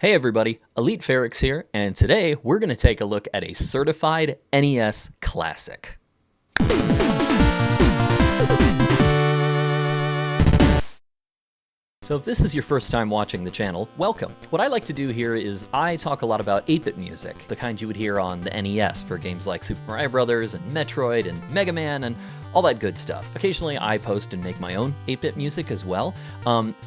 Hey everybody, Elite Ferrix here, and today we're going to take a look at a certified NES classic. So if this is your first time watching the channel, welcome. What I like to do here is I talk a lot about 8-bit music, the kind you would hear on the NES for games like Super Mario Brothers and Metroid and Mega Man and all that good stuff. Occasionally I post and make my own 8-bit music as well.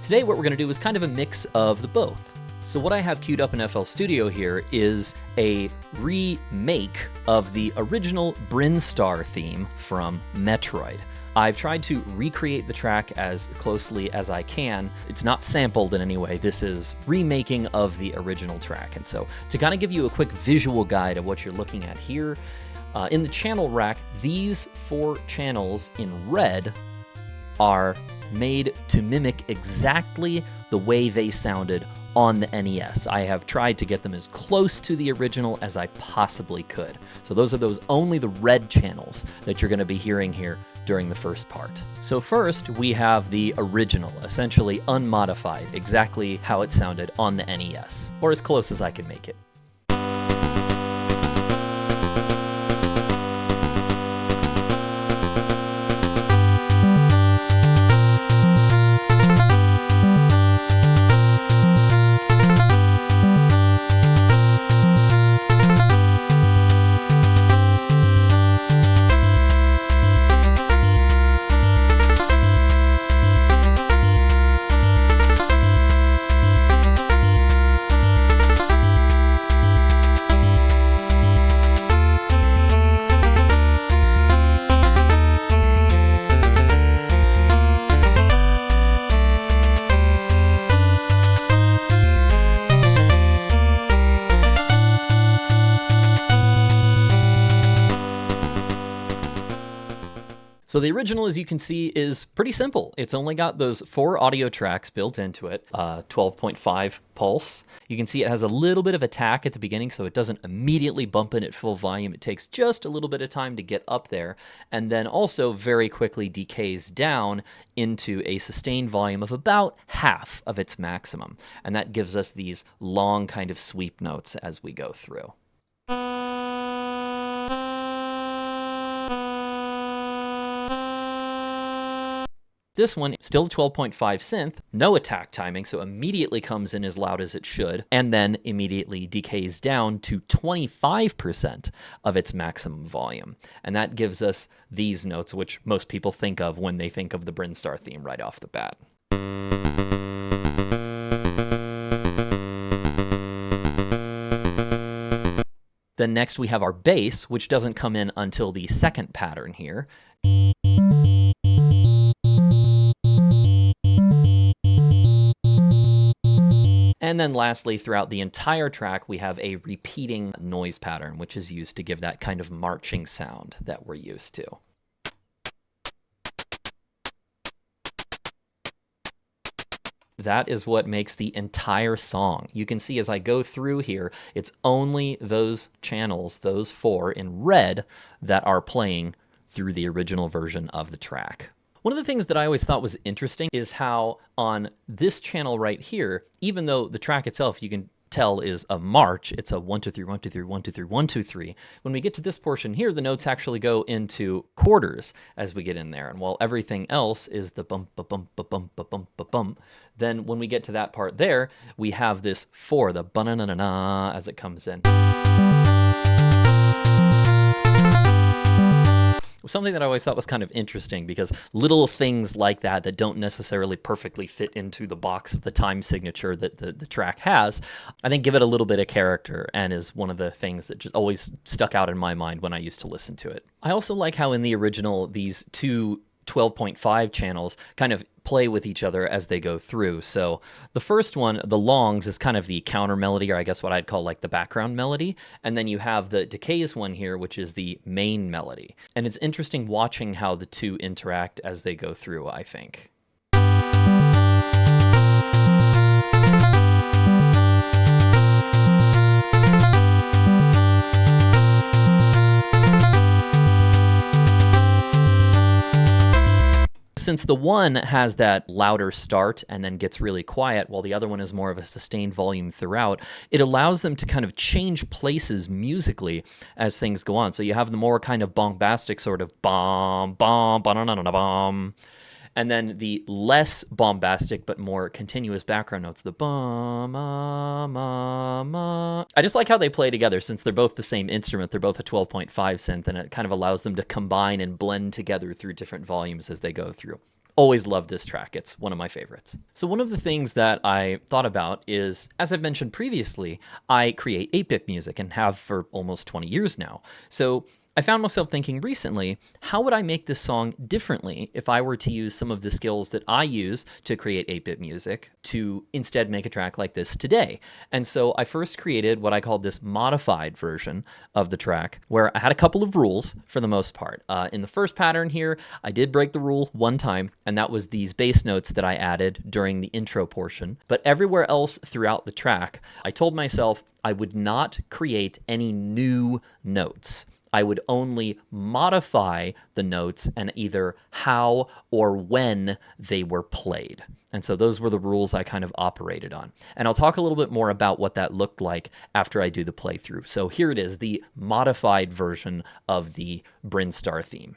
Today what we're going to do is kind of a mix of the both. So what I have queued up in FL Studio here is a remake of the original Brinstar theme from Metroid. I've tried to recreate the track as closely as I can. It's not sampled in any way. This is remaking of the original track. And so to kind of give you a quick visual guide of what you're looking at here, in the channel rack, these 4 channels in red are made to mimic exactly the way they sounded on the NES. I have tried to get them as close to the original as I possibly could. So those are only the red channels that you're going to be hearing here during the first part. So first we have the original, essentially unmodified, exactly how it sounded on the NES, or as close as I can make it. So the original, as you can see, is pretty simple. It's only got those 4 audio tracks built into it, 12.5 pulse. You can see it has a little bit of attack at the beginning, so it doesn't immediately bump in at full volume. It takes just a little bit of time to get up there, and then also very quickly decays down into a sustained volume of about half of its maximum. And that gives us these long kind of sweep notes as we go through. This one, still 12.5 synth, no attack timing, so immediately comes in as loud as it should, and then immediately decays down to 25% of its maximum volume. And that gives us these notes, which most people think of when they think of the Brinstar theme right off the bat. Then next we have our bass, which doesn't come in until the second pattern here. And then lastly, throughout the entire track, we have a repeating noise pattern, which is used to give that kind of marching sound that we're used to. That is what makes the entire song. You can see as I go through here, it's only those channels, those 4 in red, that are playing through the original version of the track. One of the things that I always thought was interesting is how on this channel right here, even though the track itself you can tell is a march, it's a 1 2 3 1 2 3 1 2 3 1 2 3. When we get to this portion here, the notes actually go into quarters as we get in there, and while everything else is the bump ba bump ba bump ba bump ba bump, then when we get to that part there, we have this 4, the ba-na-na-na-na as it comes in. Something that I always thought was kind of interesting, because little things like that don't necessarily perfectly fit into the box of the time signature that the track has, I think give it a little bit of character, and is one of the things that just always stuck out in my mind when I used to listen to it. I also like how in the original these 2 12.5 channels kind of play with each other as they go through. So the first one, the longs, is kind of the counter melody, or I guess what I'd call like the background melody. And then you have the decays one here, which is the main melody. And it's interesting watching how the 2 interact as they go through, I think. since the one has that louder start and then gets really quiet, while the other one is more of a sustained volume throughout, it allows them to kind of change places musically as things go on. So you have the more kind of bombastic sort of bom, bom, ba-na-na-na-na-bom, and then the less bombastic but more continuous background notes, the bum, ma, ma, ma. I just like how they play together since they're both the same instrument. They're both a 12.5 synth, and it kind of allows them to combine and blend together through different volumes as they go through. Always love this track. It's one of my favorites. So one of the things that I thought about is, as I've mentioned previously, I create 8-bit music and have for almost 20 years now. So I found myself thinking recently, how would I make this song differently if I were to use some of the skills that I use to create 8-bit music to instead make a track like this today? And so I first created what I called this modified version of the track, where I had a couple of rules for the most part. In the first pattern here, I did break the rule one time, and that was these bass notes that I added during the intro portion. But everywhere else throughout the track, I told myself I would not create any new notes. I would only modify the notes and either how or when they were played. And so those were the rules I kind of operated on. And I'll talk a little bit more about what that looked like after I do the playthrough. So here it is, the modified version of the Brinstar theme.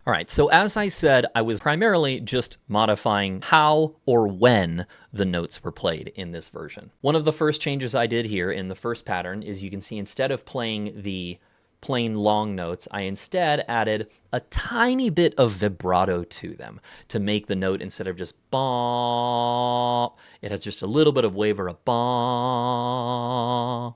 All right, so as I said, I was primarily just modifying how or when the notes were played in this version. One of the first changes I did here in the first pattern is you can see instead of playing the plain long notes, I instead added a tiny bit of vibrato to them to make the note, instead of just bom, it has just a little bit of waver of bom.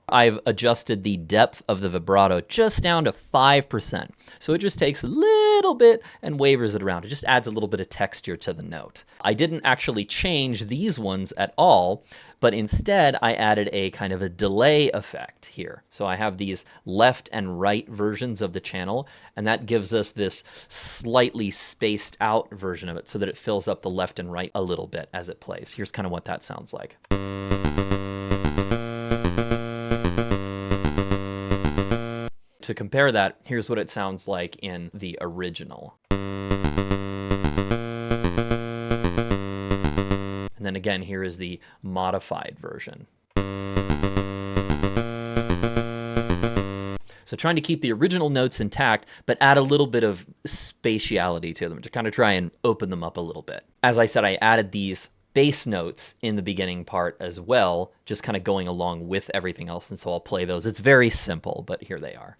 I've adjusted the depth of the vibrato just down to 5%. So it just takes a little bit and wavers it around. It just adds a little bit of texture to the note. I didn't actually change these ones at all, but instead I added a kind of a delay effect here. So I have these left and right versions of the channel, and that gives us this slightly spaced out version of it so that it fills up the left and right a little bit as it plays. Here's kind of what that sounds like. To compare that, here's what it sounds like in the original. And then again, here is the modified version. So trying to keep the original notes intact, but add a little bit of spatiality to them to kind of try and open them up a little bit. As I said, I added these bass notes in the beginning part as well, just kind of going along with everything else. And so I'll play those. It's very simple, but here they are.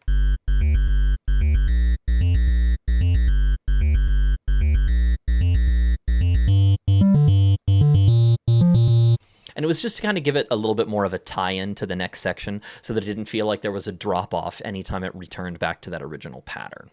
And it was just to kind of give it a little bit more of a tie-in to the next section so that it didn't feel like there was a drop-off anytime it returned back to that original pattern.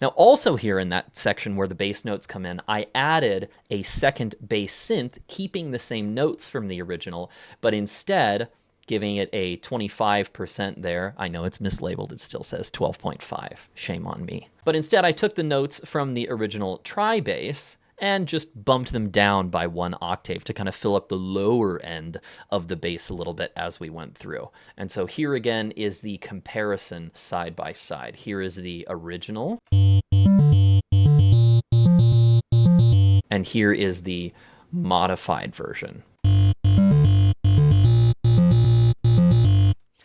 Now, also here in that section where the bass notes come in, I added a second bass synth, keeping the same notes from the original, but instead giving it a 25% there. I know it's mislabeled. It still says 12.5. Shame on me. But instead, I took the notes from the original tri-bass and just bumped them down by 1 octave to kind of fill up the lower end of the bass a little bit as we went through. And so here again is the comparison side by side. Here is the original. And here is the modified version.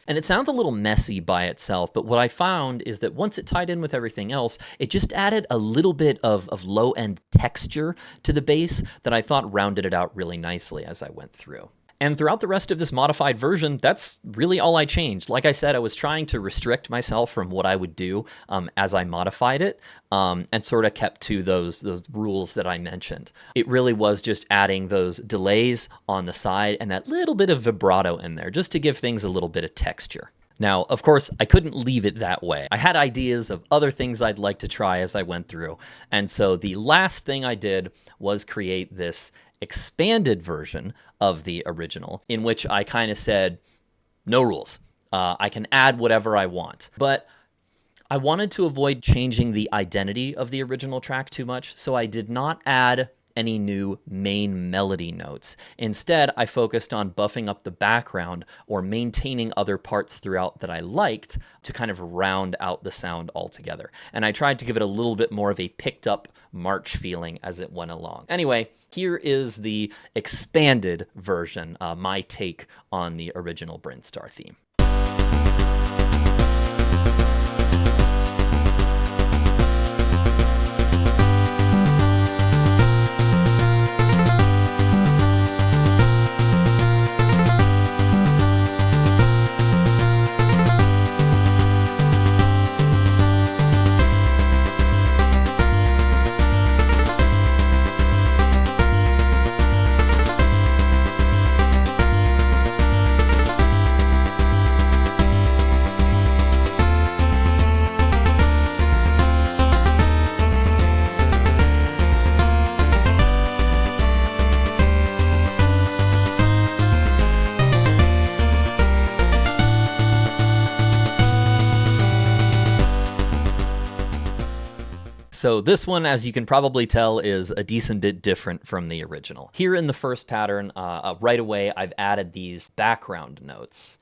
And it sounds a little messy by itself, but what I found is that once it tied in with everything else, it just added a little bit of low-end texture to the bass that I thought rounded it out really nicely as I went through. And throughout the rest of this modified version, that's really all I changed. Like I said, I was trying to restrict myself from what I would do as I modified it, and sort of kept to those rules that I mentioned. It really was just adding those delays on the side and that little bit of vibrato in there, just to give things a little bit of texture. Now, of course, I couldn't leave it that way. I had ideas of other things I'd like to try as I went through. And so the last thing I did was create this expanded version of the original, in which I kind of said, no rules. I can add whatever I want. But I wanted to avoid changing the identity of the original track too much, so I did not add any new main melody notes. Instead, I focused on buffing up the background or maintaining other parts throughout that I liked to kind of round out the sound altogether. And I tried to give it a little bit more of a picked up march feeling as it went along. Anyway, here is the expanded version, my take on the original Brinstar theme. So this one, as you can probably tell, is a decent bit different from the original. Here in the first pattern, right away, I've added these background notes.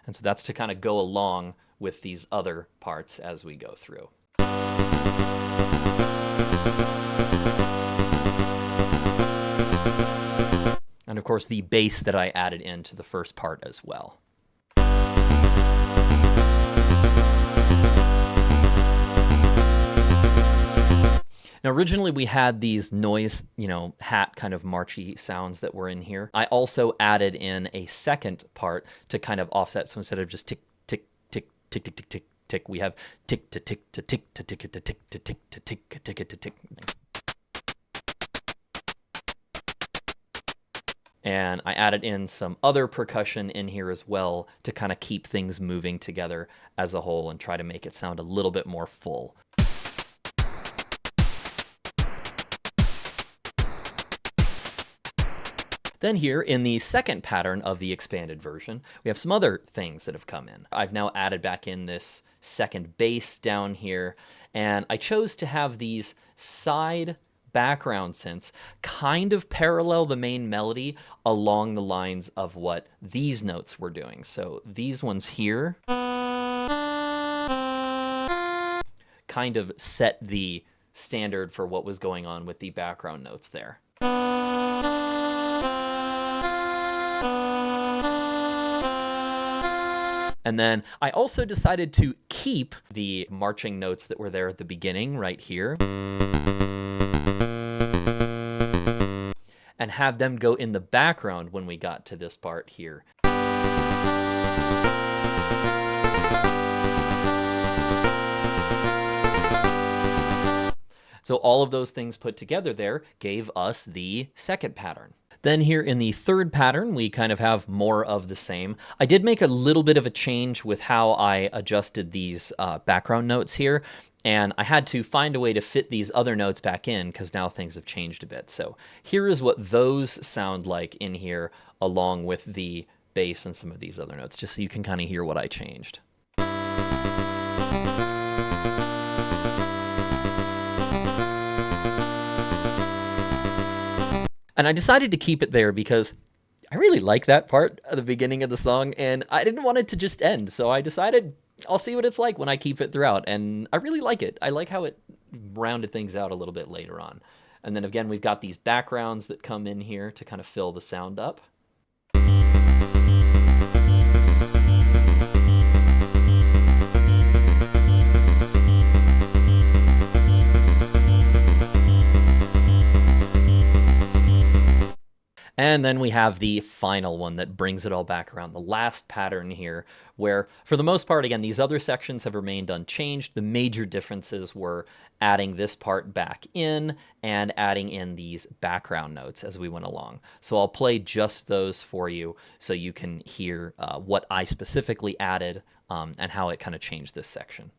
And so that's to kind of go along with these other parts as we go through. And of course, the bass that I added into the first part as well. Now, originally we had these noise, hat kind of marchy sounds that were in here. I also added in a second part to kind of offset. So instead of just tick, tick, tick, tick, tick, tick, tick, tick, we have tick to tick to tick to tick to tick to tick to tick to tick to tick. And I added in some other percussion in here as well to kind of keep things moving together as a whole and try to make it sound a little bit more full. Then here in the second pattern of the expanded version, we have some other things that have come in. I've now added back in this second bass down here, and I chose to have these side background synths kind of parallel the main melody along the lines of what these notes were doing. So these ones here kind of set the standard for what was going on with the background notes there. And then I also decided to keep the marching notes that were there at the beginning right here and have them go in the background when we got to this part here. So all of those things put together there gave us the second pattern. Then here in the third pattern, we kind of have more of the same. I did make a little bit of a change with how I adjusted these background notes here, and I had to find a way to fit these other notes back in because now things have changed a bit. So here is what those sound like in here along with the bass and some of these other notes, just so you can kind of hear what I changed. And I decided to keep it there because I really like that part at the beginning of the song, and I didn't want it to just end. So I decided I'll see what it's like when I keep it throughout, and I really like it. I like how it rounded things out a little bit later on. And then again, we've got these backgrounds that come in here to kind of fill the sound up. And then we have the final one that brings it all back around, the last pattern here, where for the most part, again, these other sections have remained unchanged. The major differences were adding this part back in and adding in these background notes as we went along. So I'll play just those for you so you can hear what I specifically added and how it kind of changed this section.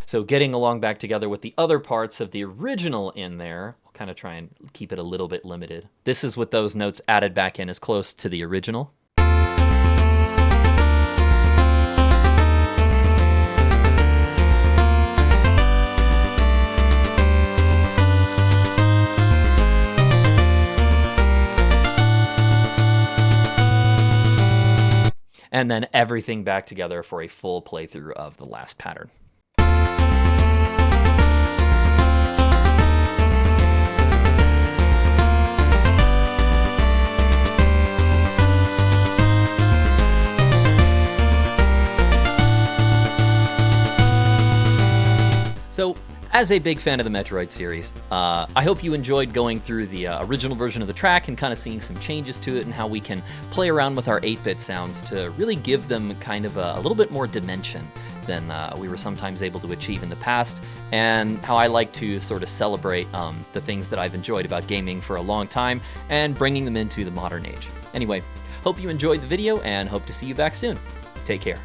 So getting along back together with the other parts of the original in there, we'll kind of try and keep it a little bit limited. This is with those notes added back in as close to the original. And then everything back together for a full playthrough of the last pattern. So, as a big fan of the Metroid series, I hope you enjoyed going through the original version of the track and kind of seeing some changes to it and how we can play around with our 8-bit sounds to really give them kind of a little bit more dimension than we were sometimes able to achieve in the past, and how I like to sort of celebrate the things that I've enjoyed about gaming for a long time and bringing them into the modern age. Anyway, hope you enjoyed the video and hope to see you back soon. Take care.